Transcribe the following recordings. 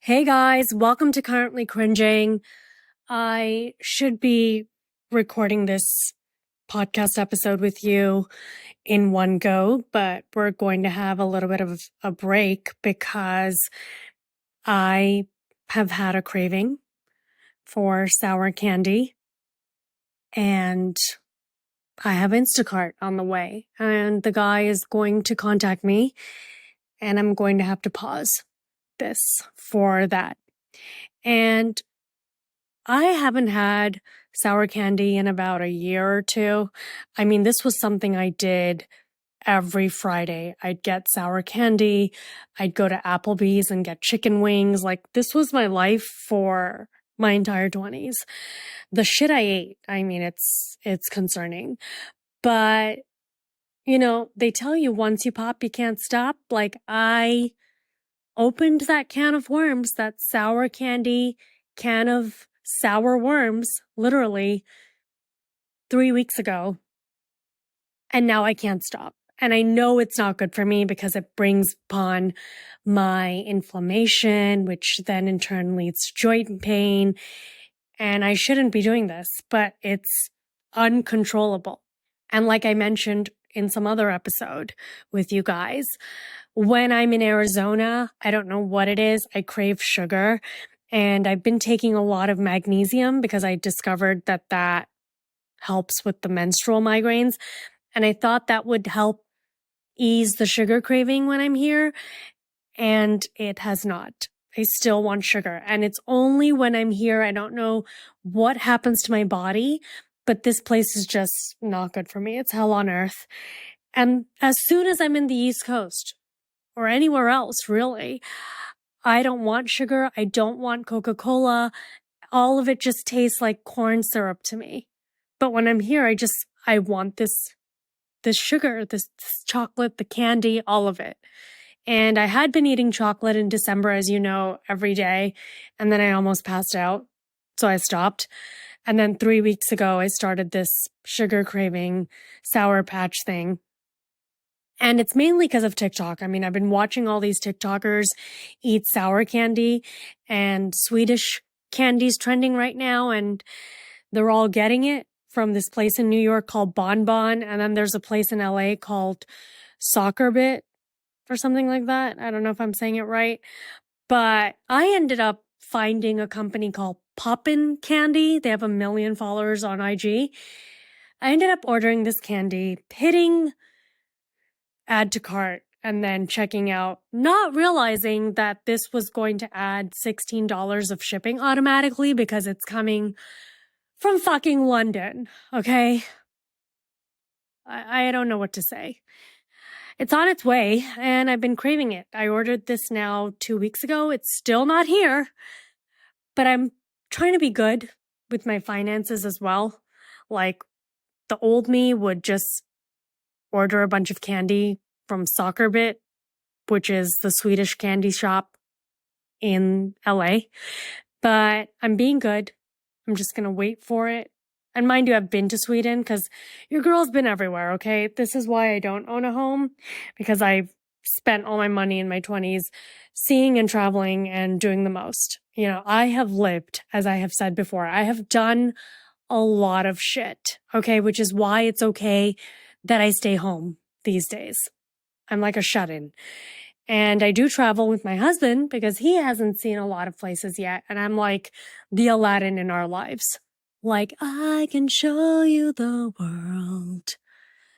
Hey guys, welcome to Currently Cringing. I should be recording this podcast episode with you in one go, but we're going to have a little bit of a break because I have had a craving for sour candy and I have Instacart on the way and the guy is going to contact me and I'm going to have to pause this for that. And I haven't had sour candy in about a year or two. I mean, this was something I did every Friday. I'd get sour candy. I'd go to Applebee's and get chicken wings. Like, this was my life for my entire 20s. The shit I ate, I mean, it's concerning. But, they tell you once you pop, you can't stop. Like, I opened that can of worms, that sour candy can of sour worms, literally 3 weeks ago. And now I can't stop. And I know it's not good for me because it brings upon my inflammation, which then in turn leads to joint pain. And I shouldn't be doing this, but it's uncontrollable. And like I mentioned in some other episode with you guys, when I'm in Arizona, I don't know what it is, I crave sugar. And I've been taking a lot of magnesium because I discovered that helps with the menstrual migraines. And I thought that would help ease the sugar craving when I'm here. And it has not. I still want sugar. And it's only when I'm here. I don't know what happens to my body, but this place is just not good for me. It's hell on earth. And as soon as I'm in the East Coast or anywhere else, really, I don't want sugar. I don't want Coca-Cola. All of it just tastes like corn syrup to me. But when I'm here, I want this sugar, this chocolate, the candy, all of it. And I had been eating chocolate in December, as you know, every day. And then I almost passed out. So I stopped. And then 3 weeks ago, I started this sugar craving Sour Patch thing. And it's mainly because of TikTok. I mean, I've been watching all these TikTokers eat sour candy and Swedish candy's trending right now. And they're all getting it from this place in New York called Bon Bon. And then there's a place in LA called Soccer Bit or something like that. I don't know if I'm saying it right. But I ended up finding a company called Poppin' Candy. They have 1 million followers on IG. I ended up ordering this candy, hitting add to cart, and then checking out, not realizing that this was going to add $16 of shipping automatically because it's coming from fucking London, okay? I don't know what to say. It's on its way, and I've been craving it. I ordered this now 2 weeks ago. It's still not here, but I'm trying to be good with my finances as well. Like, the old me would just order a bunch of candy from Soccer Bit, which is the Swedish candy shop in LA. But I'm being good. I'm just going to wait for it. And mind you, I've been to Sweden because your girl's been everywhere, okay? This is why I don't own a home, because I've spent all my money in my 20s seeing and traveling and doing the most. I have lived, as I have said before, I have done a lot of shit, okay? Which is why it's okay that I stay home these days. I'm like a shut-in. And I do travel with my husband because he hasn't seen a lot of places yet. And I'm like the Aladdin in our lives. Like, I can show you the world.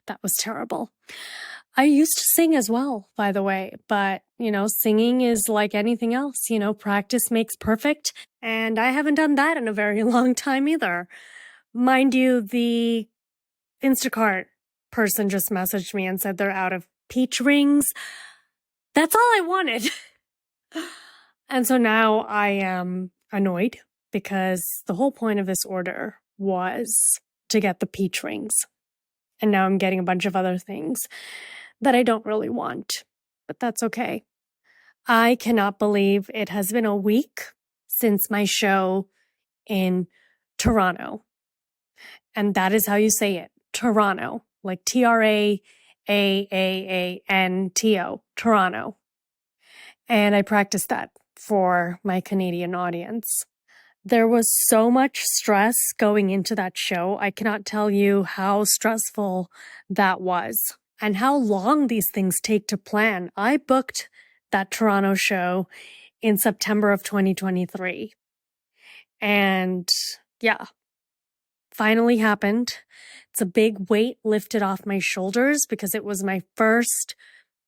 That was terrible. I used to sing as well, by the way. But, singing is like anything else. Practice makes perfect. And I haven't done that in a very long time either. Mind you, the Instacart person just messaged me and said they're out of peach rings. That's all I wanted. And so now I am annoyed because the whole point of this order was to get the peach rings. And now I'm getting a bunch of other things that I don't really want, but that's okay. I cannot believe it has been a week since my show in Toronto. And that is how you say it, Toronto, like Traanto, Toronto. And I practiced that for my Canadian audience. There was so much stress going into that show. I cannot tell you how stressful that was and how long these things take to plan. I booked that Toronto show in September of 2023. And yeah, finally happened. It's a big weight lifted off my shoulders because it was my first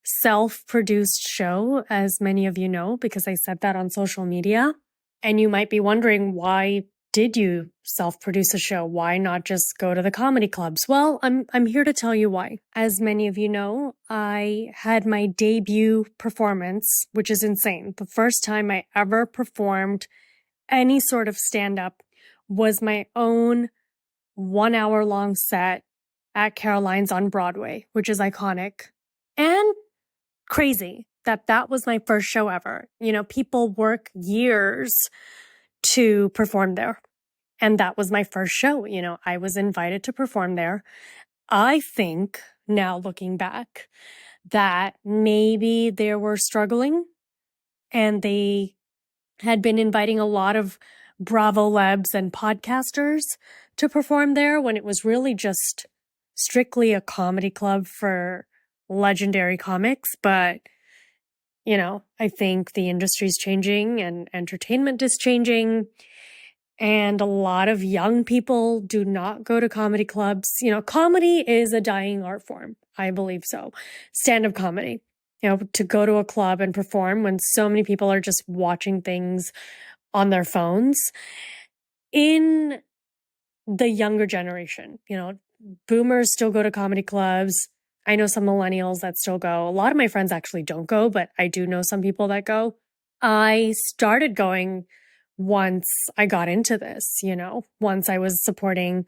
self-produced show, as many of you know, because I said that on social media. And you might be wondering, why did you self-produce a show? Why not just go to the comedy clubs? Well, I'm here to tell you why. As many of you know, I had my debut performance, which is insane. The first time I ever performed any sort of stand-up was my own 1 hour long set at Caroline's on Broadway, which is iconic and crazy that that was my first show ever. You know, people work years to perform there. And that was my first show. You know, I was invited to perform there. I think now looking back that maybe they were struggling and they had been inviting a lot of Bravo Lebs and podcasters to perform there when it was really just strictly a comedy club for legendary comics. But, you know, I think the industry's changing and entertainment is changing. And a lot of young people do not go to comedy clubs. You know, comedy is a dying art form. I believe so. Stand-up comedy. You know, to go to a club and perform when so many people are just watching things on their phones. In the younger generation, you know, boomers still go to comedy clubs. I know some millennials that still go. A lot of my friends actually don't go, but I do know some people that go. I started going once I got into this, you know, once I was supporting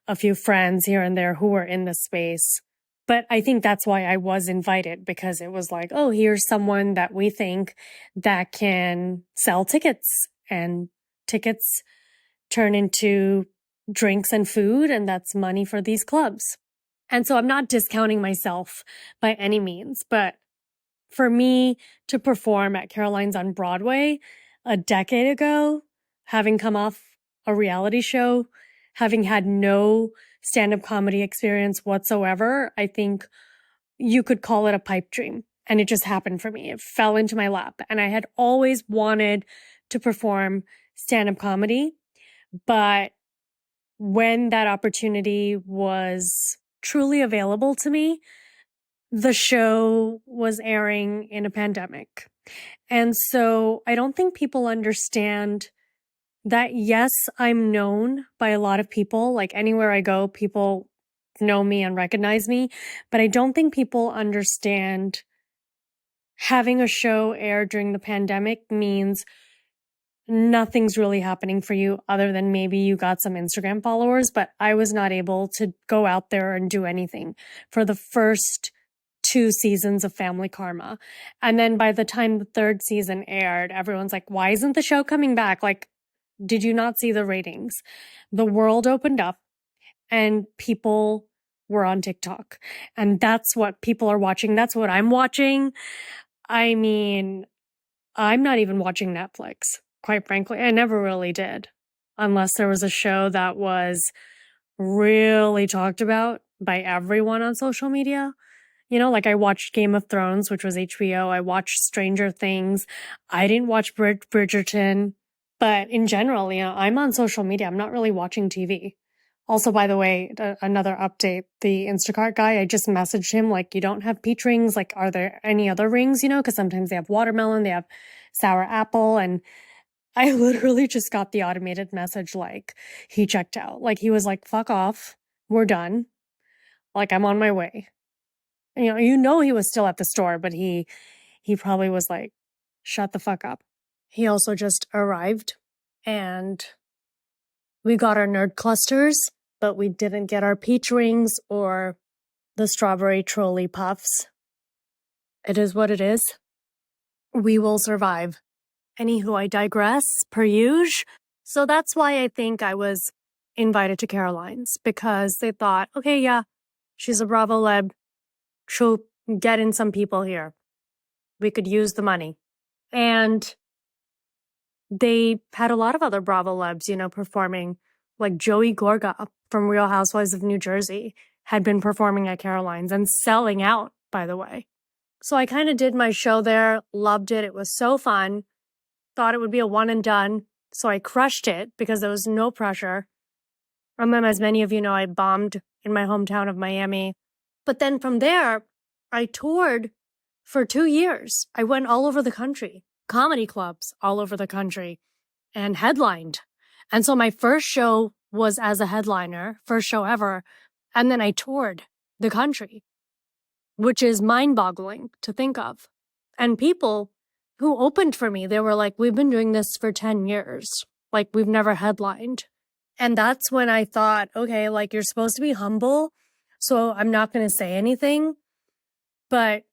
a few friends here and there who were in the space. But I think that's why I was invited, because it was like, oh, here's someone that we think that can sell tickets, and tickets turn into drinks and food, and that's money for these clubs. And so I'm not discounting myself by any means, but for me to perform at Caroline's on Broadway a decade ago, having come off a reality show, having had no stand-up comedy experience whatsoever, I think you could call it a pipe dream. And it just happened for me. It fell into my lap. And I had always wanted to perform stand-up comedy. But when that opportunity was truly available to me, the show was airing in a pandemic. And so I don't think people understand that, yes, I'm known by a lot of people. Like anywhere I go, people know me and recognize me. But I don't think people understand having a show air during the pandemic means nothing's really happening for you other than maybe you got some Instagram followers. But I was not able to go out there and do anything for the first 2 seasons of Family Karma. And then by the time the 3rd season aired, everyone's like, why isn't the show coming back? Like, did you not see the ratings? The world opened up and people were on TikTok. And that's what people are watching. That's what I'm watching. I mean, I'm not even watching Netflix, quite frankly. I never really did, unless there was a show that was really talked about by everyone on social media. You know, like I watched Game of Thrones, which was HBO. I watched Stranger Things. I didn't watch Bridgerton. But in general, you know, I'm on social media. I'm not really watching TV. Also, by the way, another update, the Instacart guy, I just messaged him, like, you don't have peach rings. Like, are there any other rings, you know? Because sometimes they have watermelon, they have sour apple. And I literally just got the automated message, like, he checked out. Like, he was like, fuck off. We're done. Like, I'm on my way. You know he was still at the store, but he probably was like, shut the fuck up. He also just arrived, and we got our nerd clusters, but we didn't get our peach rings or the strawberry trolley puffs. It is what it is. We will survive. Anywho, I digress, per usual. So that's why I think I was invited to Caroline's, because they thought, okay, yeah, she's a Bravo Leb. She'll get in some people here. We could use the money. And they had a lot of other Bravo Lebs, performing. Like Joey Gorga from Real Housewives of New Jersey had been performing at Caroline's and selling out, by the way. So I kind of did my show there, loved it. It was so fun. Thought it would be a one and done. So I crushed it because there was no pressure. And then, as many of you know, I bombed in my hometown of Miami. But then from there, I toured for 2 years. I went all over the country, comedy clubs all over the country, and headlined. And so my first show was as a headliner, first show ever. And then I toured the country, which is mind-boggling to think of. And people who opened for me, they were like, we've been doing this for 10 years. Like, we've never headlined. And that's when I thought, okay, like, you're supposed to be humble, so I'm not going to say anything. But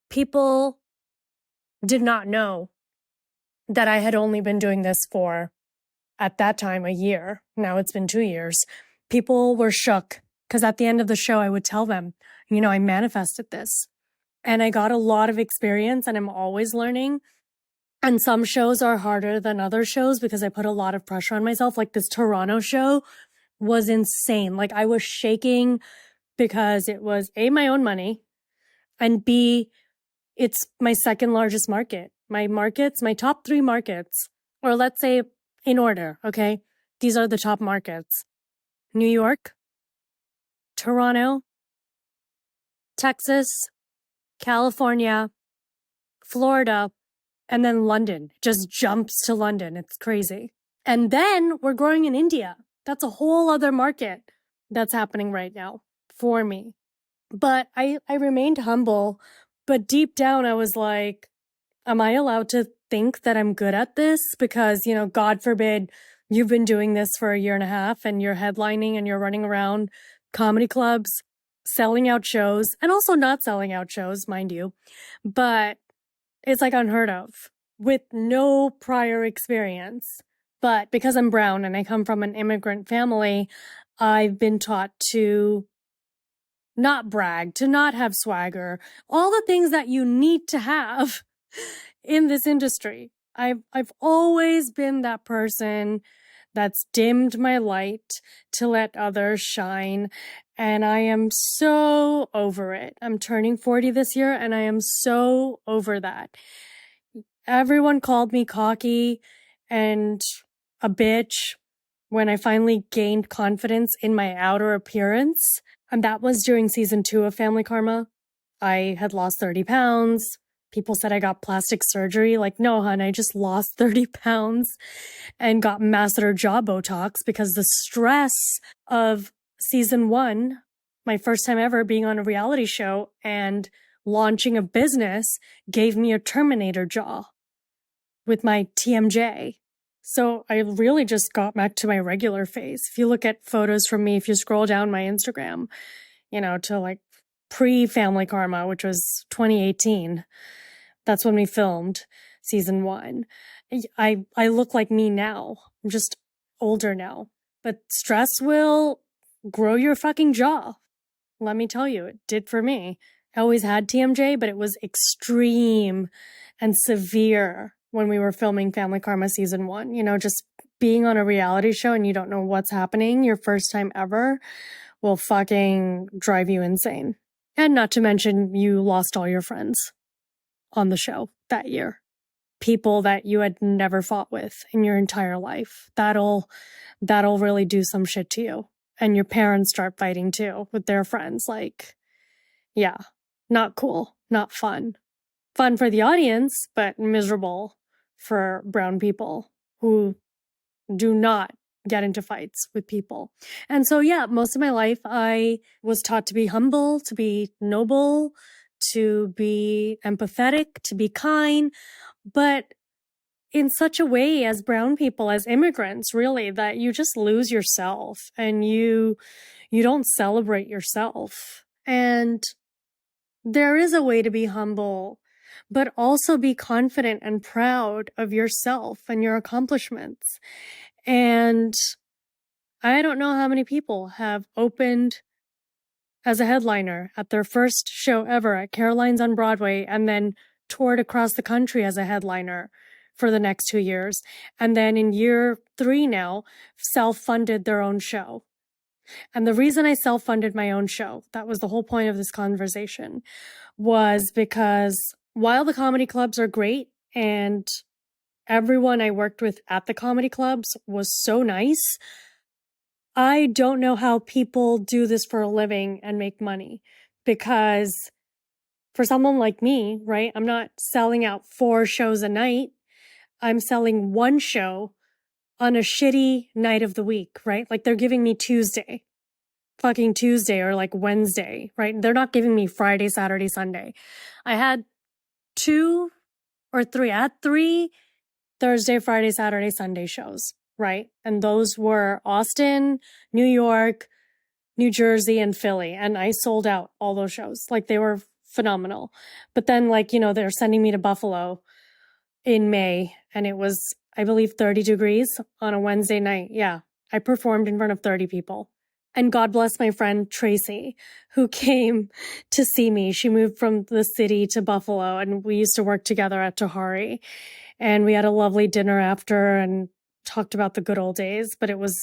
people did not know that I had only been doing this for, at that time, a year. Now it's been 2 years. People were shook because at the end of the show, I would tell them, I manifested this. And I got a lot of experience and I'm always learning. And some shows are harder than other shows because I put a lot of pressure on myself. Like this Toronto show was insane. Like I was shaking because it was A, my own money, and B, it's my second largest market. My top 3 markets, or let's say in order, okay? These are the top markets: New York, Toronto, Texas, California, Florida, and then London. Just jumps to London. It's crazy. And then we're growing in India. That's a whole other market that's happening right now for me. But I remained humble. But deep down, I was like, am I allowed to think that I'm good at this? Because, God forbid, you've been doing this for a year and a half and you're headlining and you're running around comedy clubs, selling out shows, and also not selling out shows, mind you. But it's like unheard of with no prior experience. But because I'm brown and I come from an immigrant family, I've been taught to not brag, to not have swagger, all the things that you need to have in this industry. I've always been that person that's dimmed my light to let others shine. And I am so over it. I'm turning 40 this year and I am so over that. Everyone called me cocky and a bitch when I finally gained confidence in my outer appearance. And that was during season 2 of Family Karma. I had lost 30 pounds. People said I got plastic surgery. Like, no, hon, I just lost 30 pounds and got masseter jaw Botox because the stress of season 1, my first time ever being on a reality show and launching a business, gave me a Terminator jaw with my TMJ. So I really just got back to my regular face. If you look at photos from me, if you scroll down my Instagram, to like pre-Family Karma, which was 2018, that's when we filmed season 1. I look like me now. I'm just older now. But stress will grow your fucking jaw. Let me tell you, it did for me. I always had TMJ, but it was extreme and severe when we were filming Family Karma season 1. Just being on a reality show and you don't know what's happening your first time ever will fucking drive you insane. And not to mention, you lost all your friends on the show that year. People that you had never fought with in your entire life. That'll really do some shit to you. And your parents start fighting too with their friends. Like, yeah, not cool, not fun. Fun for the audience, but miserable for brown people who do not get into fights with people. And so, yeah, most of my life, I was taught to be humble, to be noble, to be empathetic, to be kind, but in such a way as brown people, as immigrants, really, that you just lose yourself and you don't celebrate yourself. And there is a way to be humble, but also be confident and proud of yourself and your accomplishments. And I don't know how many people have opened as a headliner at their first show ever at Caroline's on Broadway and then toured across the country as a headliner for the next 2 years. And then in year 3 now, self-funded their own show. And the reason I self-funded my own show, that was the whole point of this conversation, was because while the comedy clubs are great and everyone I worked with at the comedy clubs was so nice, I don't know how people do this for a living and make money. Because for someone like me, right, I'm not selling out 4 shows a night. I'm selling 1 show on a shitty night of the week, right? Like they're giving me fucking Tuesday or like Wednesday, right? They're not giving me Friday, Saturday, Sunday. I had 2 or 3, I had 3 Thursday, Friday, Saturday, Sunday shows, right? And those were Austin, New York, New Jersey, and Philly. And I sold out all those shows. Like they were phenomenal. But then like, they're sending me to Buffalo in May and it was, I believe, 30 degrees on a Wednesday night. Yeah. I performed in front of 30 people. And God bless my friend Tracy, who came to see me. She moved from the city to Buffalo and we used to work together at Tahari. And we had a lovely dinner after and talked about the good old days. But it was,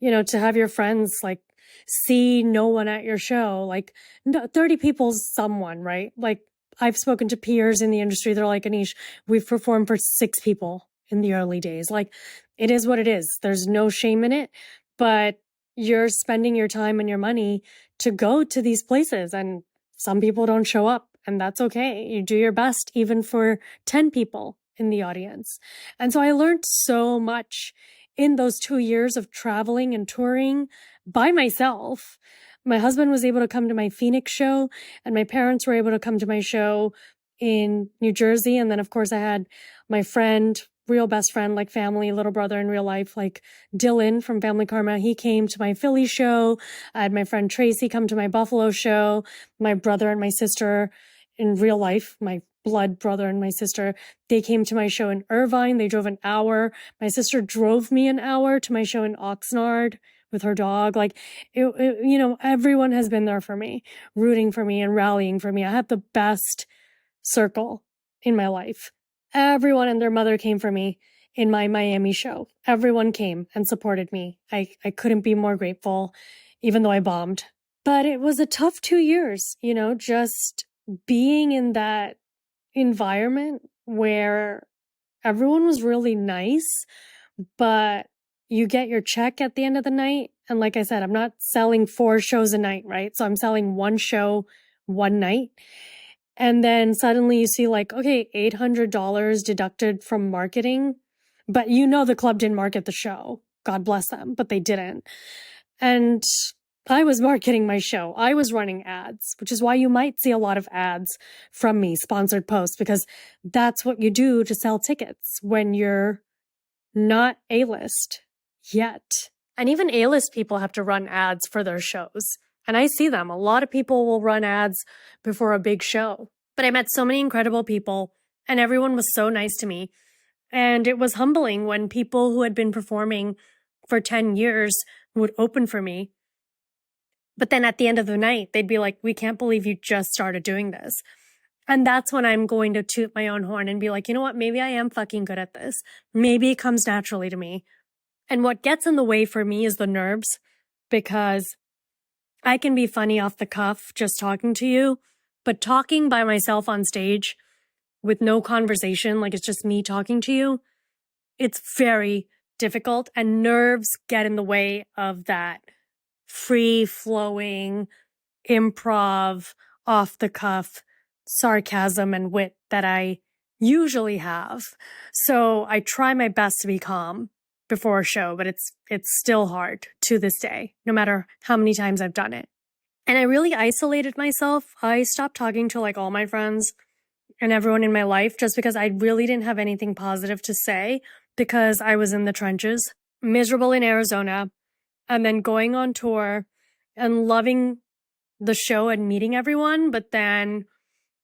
to have your friends like see no one at your show, like 30 people's someone, right? Like I've spoken to peers in the industry. They're like, Anish, we've performed for 6 people in the early days. Like it is what it is. There's no shame in it, but you're spending your time and your money to go to these places and some people don't show up and that's okay. You do your best even for 10 people in the audience. And so I learned so much in those 2 years of traveling and touring by myself. My husband was able to come to my Phoenix show and my parents were able to come to my show in New Jersey. And then of course I had my friend, real best friend, like family, little brother in real life, like Dylan from Family Karma. He came to my Philly show. I had my friend Tracy come to my Buffalo show. My brother and my sister in real life, my blood brother and my sister, they came to my show in Irvine. They drove an hour. My sister drove me an hour to my show in Oxnard with her dog. Like, everyone has been there for me, rooting for me and rallying for me. I had the best circle in my life. Everyone and their mother came for me in my Miami show. Everyone came and supported me. I couldn't be more grateful, even though I bombed. But it was a tough 2 years, just being in that environment where everyone was really nice, but you get your check at the end of the night. And like I said, I'm not selling 4 shows a night, right? So I'm selling 1 show, 1 night. And then suddenly you see like, okay, $800 deducted from marketing, but the club didn't market the show. God bless them, but they didn't. And I was marketing my show. I was running ads, which is why you might see a lot of ads from me, sponsored posts, because that's what you do to sell tickets when you're not A-list yet. And even A-list people have to run ads for their shows. And I see them. A lot of people will run ads before a big show. But I met so many incredible people and everyone was so nice to me. And it was humbling when people who had been performing for 10 years would open for me. But then at the end of the night, they'd be like, we can't believe you just started doing this. And that's when I'm going to toot my own horn and be like, you know what? Maybe I am fucking good at this. Maybe it comes naturally to me. And what gets in the way for me is the nerves, because I can be funny off the cuff just talking to you, but talking by myself on stage with no conversation, like it's just me talking to you, it's very difficult and nerves get in the way of that free flowing improv, off the cuff sarcasm and wit that I usually have. So I try my best to be calm before a show, but it's still hard to this day, no matter how many times I've done it. And I really isolated myself. I stopped talking to like all my friends and everyone in my life just because I really didn't have anything positive to say because I was in the trenches, miserable in Arizona, and then going on tour and loving the show and meeting everyone, but then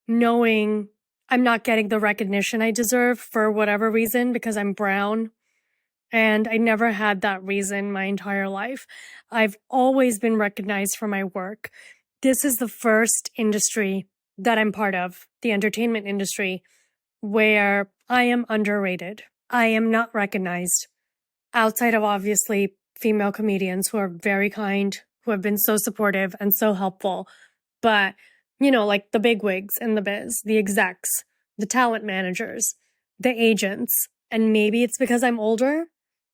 knowing I'm not getting the recognition I deserve for whatever reason because I'm brown. And I never had that reason my entire life. I've always been recognized for my work. This is the first industry that I'm part of, the entertainment industry, where I am underrated. I am not recognized outside of obviously female comedians who are very kind, who have been so supportive and so helpful. But, like the bigwigs in the biz, the execs, the talent managers, the agents. And maybe it's because I'm older.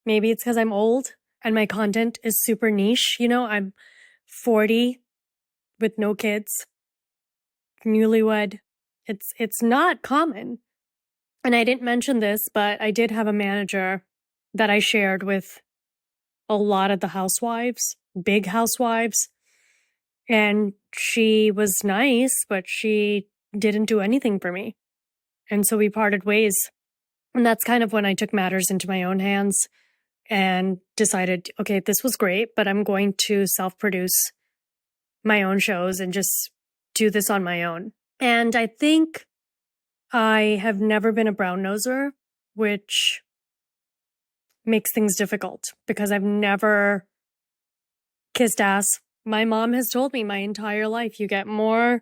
Maybe it's because I'm old and my content is super niche. I'm 40 with no kids, newlywed. It's not common. And I didn't mention this, but I did have a manager that I shared with a lot of the housewives, big housewives. And she was nice, but she didn't do anything for me. And so we parted ways. And that's kind of when I took matters into my own hands and decided, okay, this was great, but I'm going to self-produce my own shows and just do this on my own. And I think I have never been a brown noser, which makes things difficult because I've never kissed ass. My mom has told me my entire life, you get more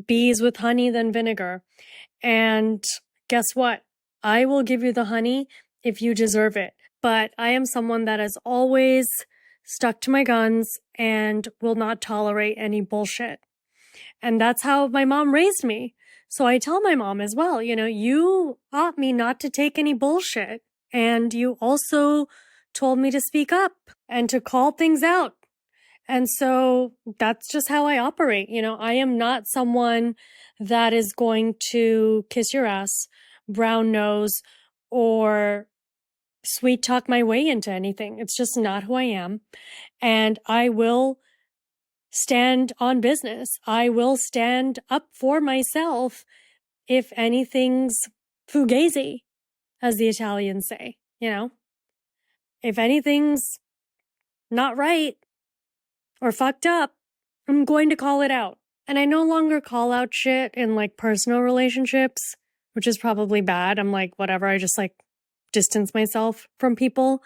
bees with honey than vinegar. And guess what? I will give you the honey if you deserve it. But I am someone that has always stuck to my guns and will not tolerate any bullshit. And that's how my mom raised me. So I tell my mom as well, you taught me not to take any bullshit. And you also told me to speak up and to call things out. And so that's just how I operate. I am not someone that is going to kiss your ass, brown nose, or sweet talk my way into anything. It's just not who I am. And I will stand on business. I will stand up for myself if anything's fugazi, as the Italians say, If anything's not right or fucked up, I'm going to call it out. And I no longer call out shit in like personal relationships, which is probably bad. I'm like, whatever. I just like distance myself from people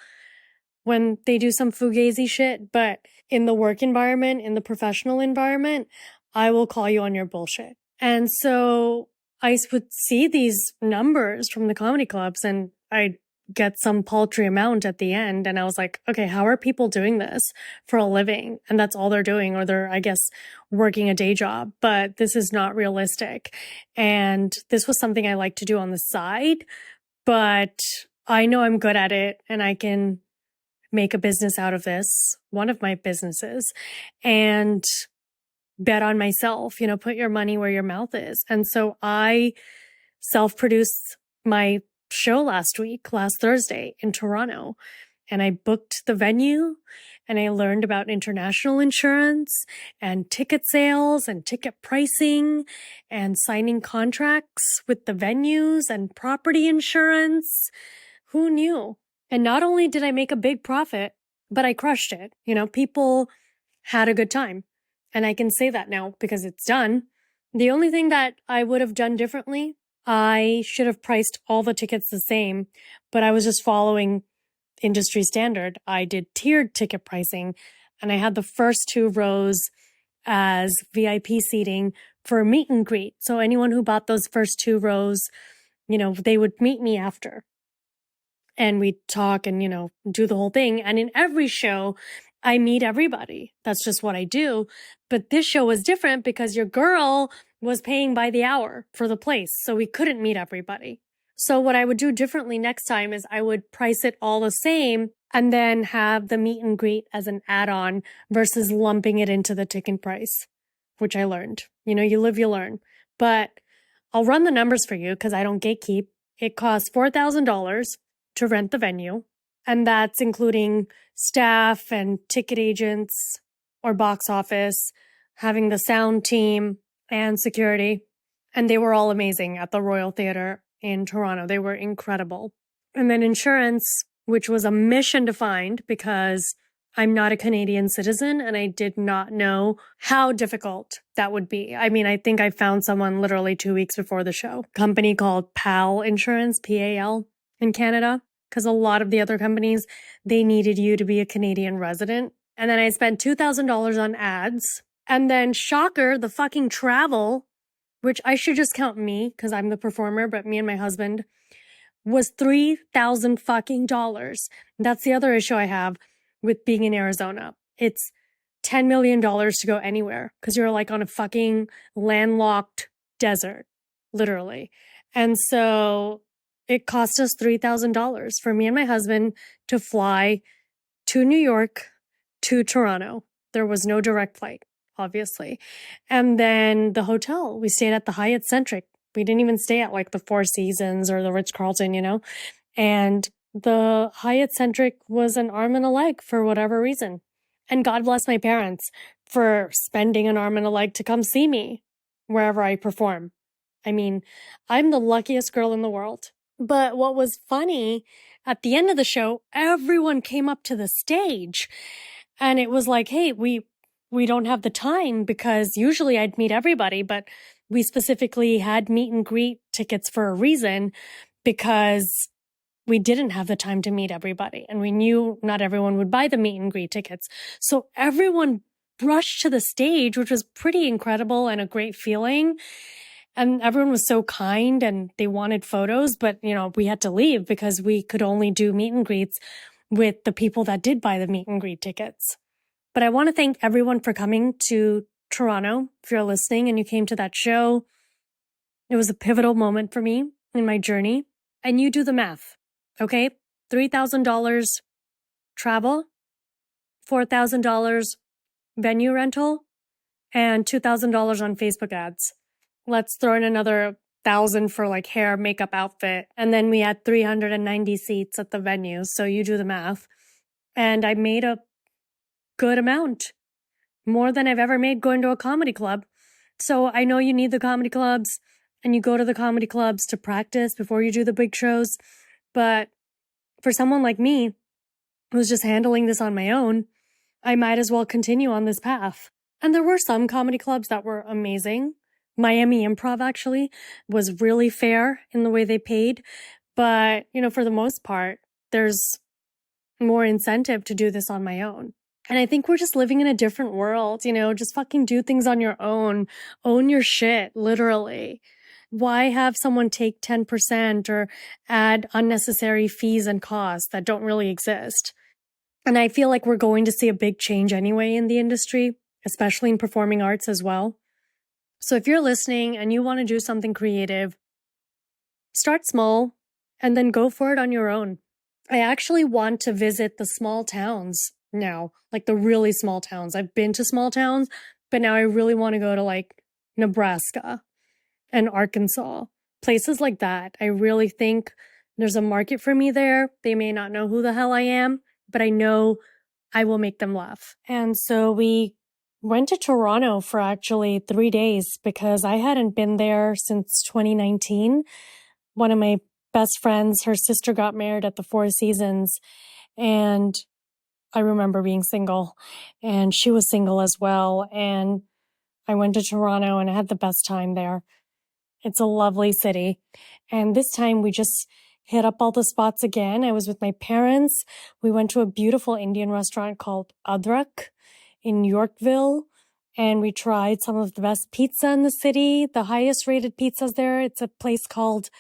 when they do some fugazi shit. But in the work environment, in the professional environment, I will call you on your bullshit. And so I would see these numbers from the comedy clubs and I'd get some paltry amount at the end. And I was like, okay, how are people doing this for a living? And that's all they're doing, or they're, I guess, working a day job, but this is not realistic. And this was something I like to do on the side, but I know I'm good at it and I can make a business out of this, one of my businesses, and bet on myself, put your money where your mouth is. And so I self-produced my show last Thursday in Toronto, and I booked the venue and I learned about international insurance and ticket sales and ticket pricing and signing contracts with the venues and property insurance. Who knew? And not only did I make a big profit, but I crushed it. People had a good time. And I can say that now because it's done. The only thing that I would have done differently, I should have priced all the tickets the same, but I was just following industry standard. I did tiered ticket pricing and I had the first 2 rows as VIP seating for a meet and greet. So anyone who bought those first 2 rows, they would meet me after. And we'd talk and, do the whole thing. And in every show, I meet everybody. That's just what I do. But this show was different because your girl was paying by the hour for the place. So we couldn't meet everybody. So what I would do differently next time is I would price it all the same and then have the meet and greet as an add-on versus lumping it into the ticket price, which I learned. You live, you learn. But I'll run the numbers for you because I don't gatekeep. It costs $4,000 to rent the venue. And that's including staff and ticket agents or box office, having the sound team and security. And they were all amazing at the Royal Theatre in Toronto. They were incredible. And then insurance, which was a mission to find because I'm not a Canadian citizen and I did not know how difficult that would be. I mean, I think I found someone literally 2 weeks before the show. A company called PAL Insurance, PAL, in Canada, because a lot of the other companies, they needed you to be a Canadian resident. And then I spent $2,000 on ads. And then shocker, the fucking travel, which I should just count me because I'm the performer, but me and my husband, was $3,000 fucking dollars. That's the other issue I have with being in Arizona. It's $10 million to go anywhere because you're like on a fucking landlocked desert, literally. And so it cost us $3,000 for me and my husband to fly to New York to Toronto. There was no direct flight, obviously. And then the hotel, we stayed at the Hyatt Centric. We didn't even stay at like the Four Seasons or the Ritz-Carlton, you know? And the Hyatt Centric was an arm and a leg for whatever reason. And God bless my parents for spending an arm and a leg to come see me wherever I perform. I mean, I'm the luckiest girl in the world. But what was funny, at the end of the show, everyone came up to the stage and it was like, hey, we don't have the time because usually I'd meet everybody, but we specifically had meet and greet tickets for a reason because we didn't have the time to meet everybody. And we knew not everyone would buy the meet and greet tickets. So everyone rushed to the stage, which was pretty incredible and a great feeling. And everyone was so kind and they wanted photos, but we had to leave because we could only do meet and greets with the people that did buy the meet and greet tickets. But I want to thank everyone for coming to Toronto. If you're listening and you came to that show, it was a pivotal moment for me in my journey. And you do the math, okay? $3,000 travel, $4,000 venue rental, and $2,000 on Facebook ads. Let's throw in another $1,000 for like hair, makeup, outfit. And then we had 390 seats at the venue. So you do the math. And I made a good amount, more than I've ever made going to a comedy club. So I know you need the comedy clubs and you go to the comedy clubs to practice before you do the big shows. But for someone like me who's just handling this on my own, I might as well continue on this path. And there were some comedy clubs that were amazing. Miami Improv actually was really fair in the way they paid. But, for the most part, there's more incentive to do this on my own. And I think we're just living in a different world, just fucking do things on your own. Own your shit, literally. Why have someone take 10% or add unnecessary fees and costs that don't really exist? And I feel like we're going to see a big change anyway in the industry, especially in performing arts as well. So if you're listening and you want to do something creative, start small and then go for it on your own. I actually want to visit the small towns now, like the really small towns. I've been to small towns, but now I really want to go to like Nebraska and Arkansas, places like that. I really think there's a market for me there. They may not know who the hell I am, but I know I will make them laugh. And so we went to Toronto for actually 3 days because I hadn't been there since 2019. One of my best friends, her sister got married at the Four Seasons, and I remember being single, and she was single as well. And I went to Toronto and I had the best time there. It's a lovely city. And this time we just hit up all the spots again. I was with my parents. We went to a beautiful Indian restaurant called Adrak in Yorkville, and we tried some of the best pizza in the city, the highest rated pizzas there. It's a place called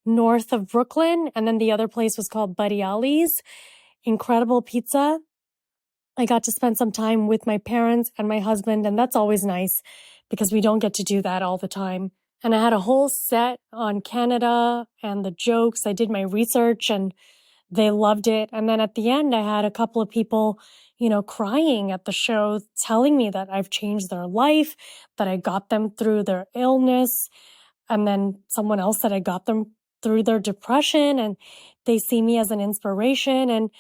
North of Brooklyn, and then the other place was called Buddy Ali's. Incredible pizza. I got to spend some time with my parents and my husband, and that's always nice because we don't get to do that all the time. And I had a whole set on Canada and the jokes. I did my research and they loved it. And then at the end, I had a couple of people, crying at the show, telling me that I've changed their life, that I got them through their illness. And then someone else said I got them through their depression and they see me as an inspiration. And,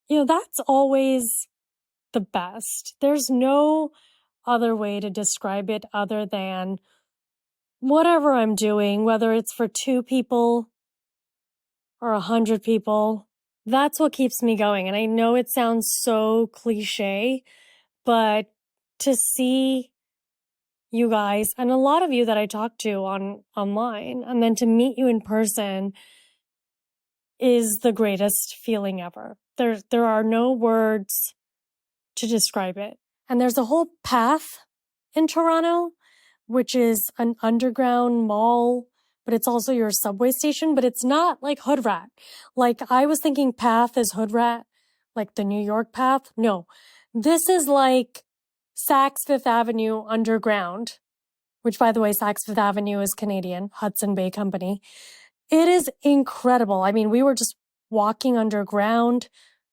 that's always the best. There's no other way to describe it other than whatever I'm doing, whether it's for 2 people or 100 people, that's what keeps me going. And I know it sounds so cliche, but to see you guys and a lot of you that I talk to online and then to meet you in person is the greatest feeling ever. There are no words to describe it. And there's a whole path in Toronto, which is an underground mall but it's also your subway station, but it's not like Hood Rat. Like I was thinking Path is Hood Rat, like the New York Path. No, this is like Saks Fifth Avenue underground, which by the way, Saks Fifth Avenue is Canadian, Hudson Bay Company. It is incredible. I mean, we were just walking underground.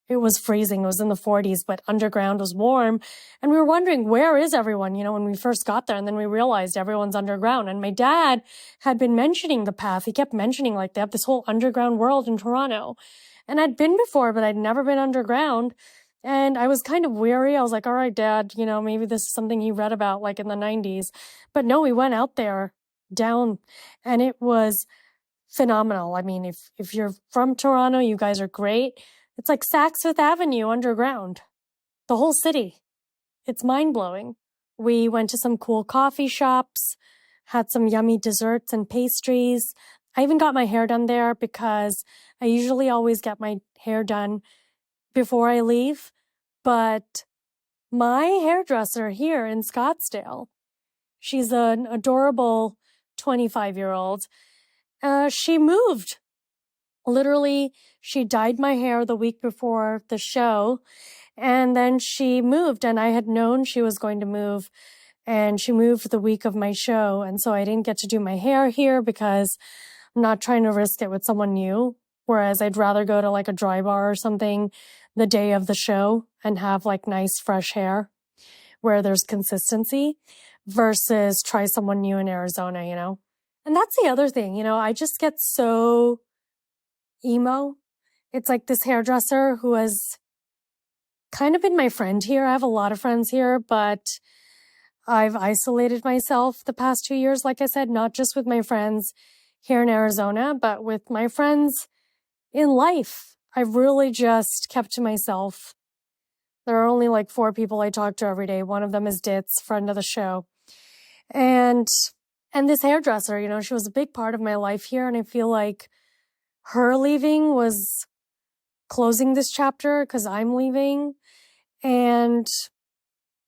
It was freezing. It was in the 40s, but underground was warm. And we were wondering, where is everyone, when we first got there? And then we realized everyone's underground. And my dad had been mentioning the Path. He kept mentioning like they have this whole underground world in Toronto. And I'd been before, but I'd never been underground. And I was kind of weary. I was like, all right, Dad, maybe this is something you read about like in the 90s. But no, we went out there down and it was phenomenal. I mean, if you're from Toronto, you guys are great. It's like Saks Fifth Avenue underground, the whole city. It's mind-blowing. We went to some cool coffee shops, had some yummy desserts and pastries. I even got my hair done there because I usually always get my hair done before I leave. But my hairdresser here in Scottsdale, she's an adorable 25-year-old. She moved. Literally, she dyed my hair the week before the show, and then she moved, and I had known she was going to move, and she moved the week of my show, and so I didn't get to do my hair here because I'm not trying to risk it with someone new, whereas I'd rather go to like a dry bar or something the day of the show and have like nice fresh hair where there's consistency versus try someone new in Arizona, And that's the other thing, I just get so emo. It's like this hairdresser who has kind of been my friend here. I have a lot of friends here, but I've isolated myself the past 2 years, like I said, not just with my friends here in Arizona, but with my friends in life. I've really just kept to myself. There are only like 4 people I talk to every day. One of them is Ditz, friend of the show. And this hairdresser, she was a big part of my life here, and I feel like her leaving was closing this chapter because I'm leaving. And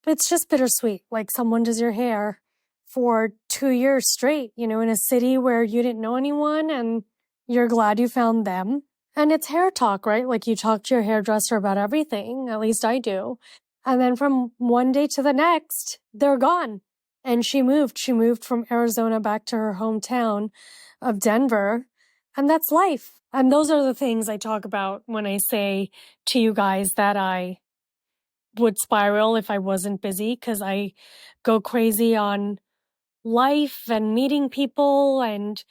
it's just bittersweet. Like someone does your hair for 2 years straight, in a city where you didn't know anyone and you're glad you found them. And it's hair talk, right? Like you talk to your hairdresser about everything. At least I do. And then from one day to the next, they're gone. And she moved. She moved from Arizona back to her hometown of Denver. And that's life. And those are the things I talk about when I say to you guys that I would spiral if I wasn't busy, because I go crazy on life and meeting people and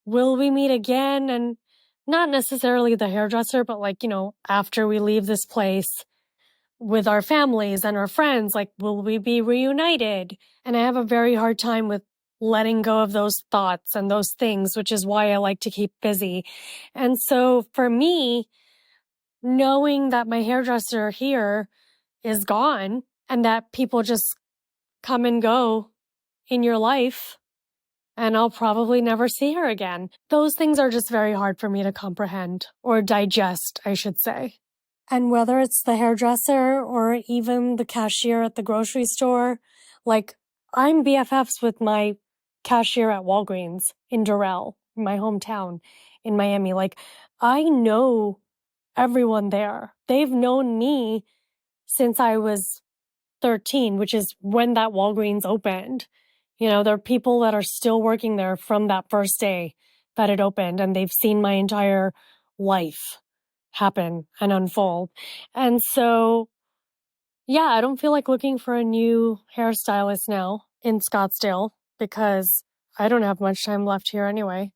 will we meet again? And not necessarily the hairdresser, but like, after we leave this place with our families and our friends, like, will we be reunited? And I have a very hard time with letting go of those thoughts and those things, which is why I like to keep busy. And so for me, knowing that my hairdresser here is gone and that people just come and go in your life and I'll probably never see her again. Those things are just very hard for me to comprehend or digest, I should say. And whether it's the hairdresser or even the cashier at the grocery store, like I'm BFFs with my cashier at Walgreens in Doral, my hometown in Miami. Like I know everyone there. They've known me since I was 13, which is when that Walgreens opened. There are people that are still working there from that first day that it opened, and they've seen my entire life happen and unfold. And so, yeah, I don't feel like looking for a new hairstylist now in Scottsdale because I don't have much time left here anyway.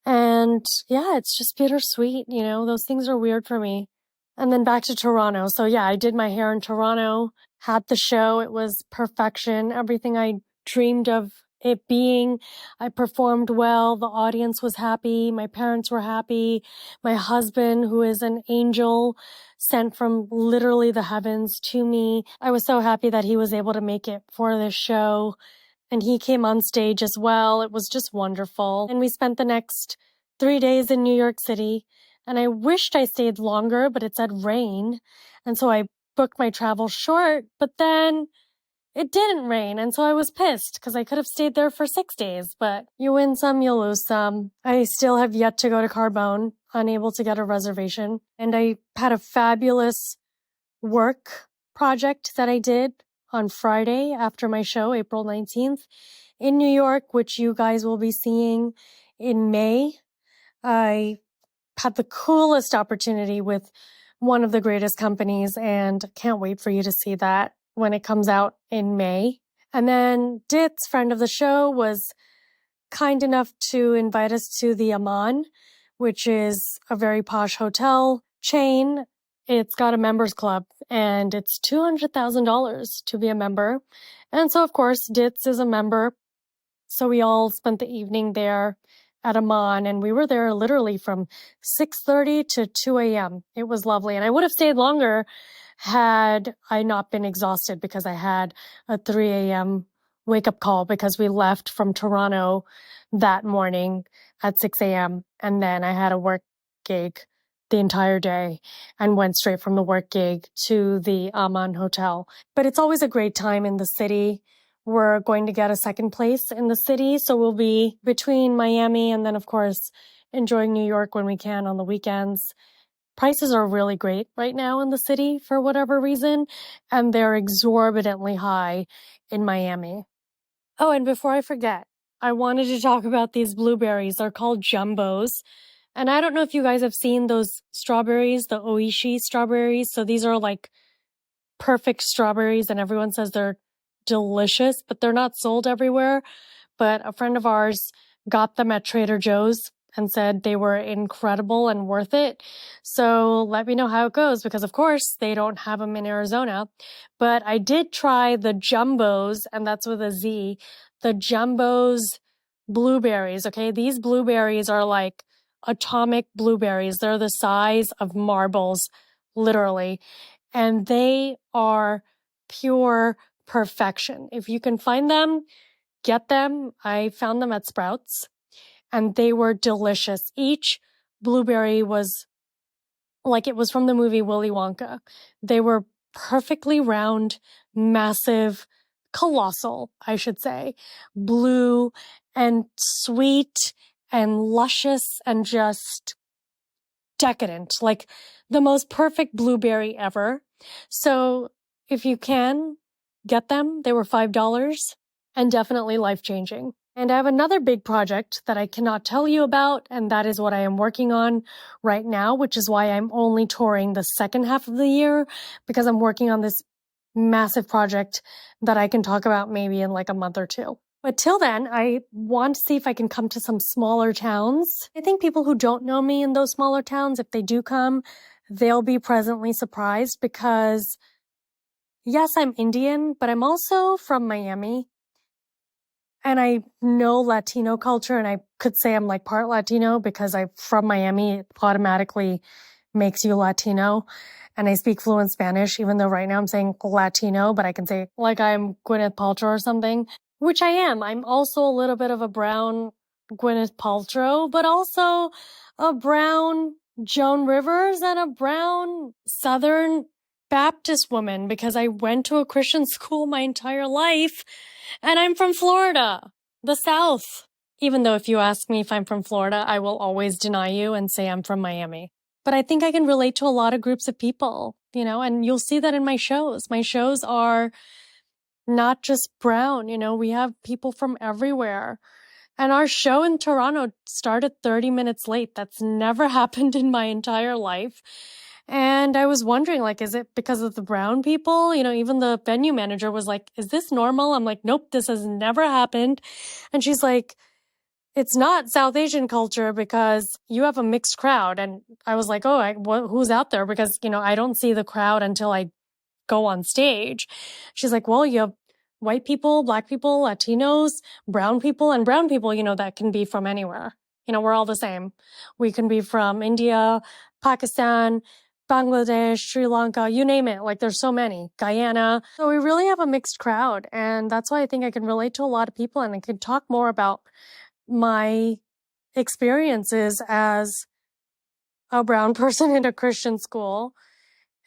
And yeah, it's just bittersweet, those things are weird for me. And then back to Toronto. So yeah, I did my hair in Toronto, had the show. It was perfection. Everything I dreamed of it being. I performed well. The audience was happy. My parents were happy. My husband, who is an angel sent from literally the heavens to me. I was so happy that he was able to make it for this show. And he came on stage as well. It was just wonderful. And we spent the next 3 days in New York City. And I wished I stayed longer, but it said rain. And so I booked my travel short. But then it didn't rain, and so I was pissed because I could have stayed there for 6 days, but you win some, you lose some. I still have yet to go to Carbone, unable to get a reservation, and I had a fabulous work project that I did on Friday after my show, April 19th, in New York, which you guys will be seeing in May. I had the coolest opportunity with one of the greatest companies and can't wait for you to see that when it comes out in May. And then Ditz, friend of the show, was kind enough to invite us to the Aman, which is a very posh hotel chain. It's got a members club and it's $200,000 to be a member. And so, of course, Ditz is a member. So we all spent the evening there at Aman, and we were there literally from 6:30 to 2 a.m. It was lovely. And I would have stayed longer had I not been exhausted because I had a 3 a.m. wake-up call because we left from Toronto that morning at 6 a.m. And then I had a work gig the entire day and went straight from the work gig to the Aman Hotel. But it's always a great time in the city. We're going to get a second place in the city, so we'll be between Miami and then, of course, enjoying New York when we can on the weekends. Prices are really great right now in the city for whatever reason, and they're exorbitantly high in Miami. Oh, and before I forget, I wanted to talk about these blueberries. They're called jumbos. And I don't know if you guys have seen those strawberries, the Oishi strawberries. So these are like perfect strawberries, and everyone says they're delicious, but they're not sold everywhere. But a friend of ours got them at Trader Joe's and said they were incredible and worth it. So let me know how it goes because, of course, they don't have them in Arizona. But I did try the jumbos, and that's with a Z, the jumbos blueberries. Okay, these blueberries are like atomic blueberries. They're the size of marbles, literally. And they are pure perfection. If you can find them, get them. I found them at Sprouts and they were delicious. Each blueberry was like it was from the movie Willy Wonka. They were perfectly round, massive, colossal, I should say, blue and sweet and luscious and just decadent, like the most perfect blueberry ever. So if you can get them, they were $5 and definitely life-changing. And I have another big project that I cannot tell you about, and that is what I am working on right now, which is why I'm only touring the second half of the year, because I'm working on this massive project that I can talk about maybe in like a month or two. But till then, I want to see if I can come to some smaller towns. I think people who don't know me in those smaller towns, if they do come, they'll be pleasantly surprised because, yes, I'm Indian, but I'm also from Miami. And I know Latino culture, and I could say I'm like part Latino because I'm from Miami. It automatically makes you Latino. And I speak fluent Spanish, even though right now I'm saying Latino, but I can say like I'm Gwyneth Paltrow or something, which I am. I'm also a little bit of a brown Gwyneth Paltrow, but also a brown Joan Rivers and a brown Southern Baptist woman because I went to a Christian school my entire life. And I'm from Florida, the South. Even though if you ask me if I'm from Florida, I will always deny you and say I'm from Miami. But I think I can relate to a lot of groups of people, you know, and you'll see that in my shows. My shows are not just brown, you know, we have people from everywhere. And our show in Toronto started 30 minutes late. That's never happened in my entire life. And I was wondering, like, is it because of the brown people? You know, even the venue manager was like, is this normal? I'm like, nope, this has never happened. And she's like, it's not South Asian culture because you have a mixed crowd. And I was like, oh, who's out there? Because, you know, I don't see the crowd until I go on stage. She's like, well, you have white people, black people, Latinos, brown people, and brown people, you know, that can be from anywhere. You know, we're all the same. We can be from India, Pakistan, Bangladesh, Sri Lanka, you name it. Like there's so many. Guyana. So we really have a mixed crowd. And that's why I think I can relate to a lot of people and I can talk more about my experiences as a brown person in a Christian school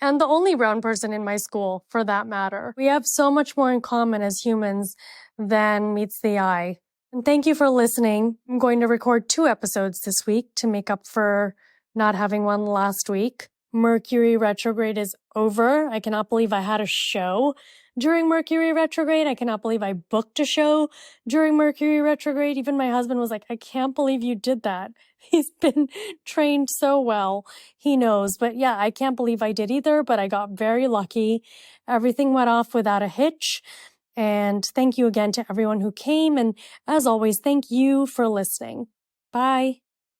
and the only brown person in my school, for that matter. We have so much more in common as humans than meets the eye. And thank you for listening. I'm going to record 2 episodes this week to make up for not having one last week. Mercury retrograde is over. I cannot believe I had a show during Mercury retrograde. I cannot believe I booked a show during Mercury retrograde. Even my husband was like, I can't believe you did that. He's been trained so well. He knows. But yeah, I can't believe I did either, but I got very lucky. Everything went off without a hitch. And thank you again to everyone who came. And as always, thank you for listening. Bye.